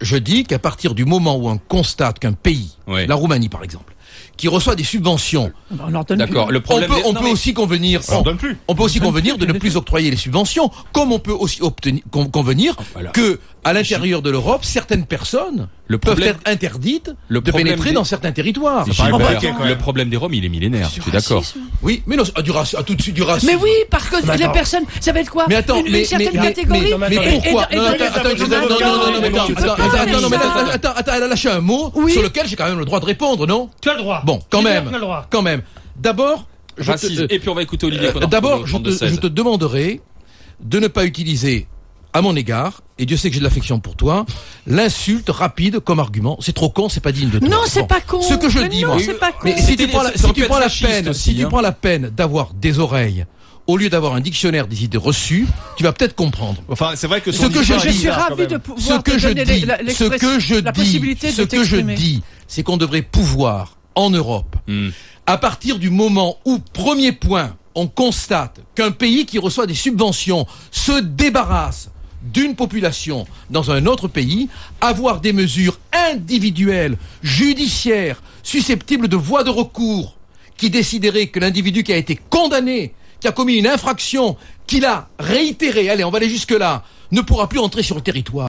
je dis qu'à partir du moment où on constate qu'un pays, la Roumanie par exemple, qui reçoit des subventions. D'accord. Le problème, on peut aussi convenir. On peut aussi convenir de ne plus octroyer les subventions, comme on peut aussi convenir que à l'intérieur de l'Europe, certaines personnes peuvent être interdites de pénétrer dans certains territoires. Le problème des Roms, il est millénaire. Je suis d'accord. Oui, mais non, tout de suite du racisme. Mais oui, parce que les personnes, ça va être quoi? Mais attends, une certaine catégorie. Mais pourquoi? Attends, elle a lâché un mot sur lequel j'ai quand même le droit de répondre, non? Tu as le droit. Bon, quand même. D'abord, et puis on va écouter Olivier. D'abord, je te demanderai de ne pas utiliser à mon égard, et Dieu sait que j'ai de l'affection pour toi, l'insulte rapide comme argument. C'est trop con, c'est pas digne de toi. Non, c'est pas con. Ce que je dis, moi. C'est pas con. Mais si tu prends la peine d'avoir des oreilles, au lieu d'avoir un dictionnaire des idées reçues, tu vas peut-être comprendre. Enfin, c'est vrai que je suis ravi de pouvoir te donner la possibilité de t'exprimer. Ce que je dis, c'est qu'on devrait pouvoir, en Europe, à partir du moment où, premier point, on constate qu'un pays qui reçoit des subventions se débarrasse d'une population dans un autre pays, avoir des mesures individuelles, judiciaires, susceptibles de voie de recours, qui décideraient que l'individu qui a été condamné, qui a commis une infraction, qu'il a réitérée, allez, on va aller jusque-là, ne pourra plus entrer sur le territoire.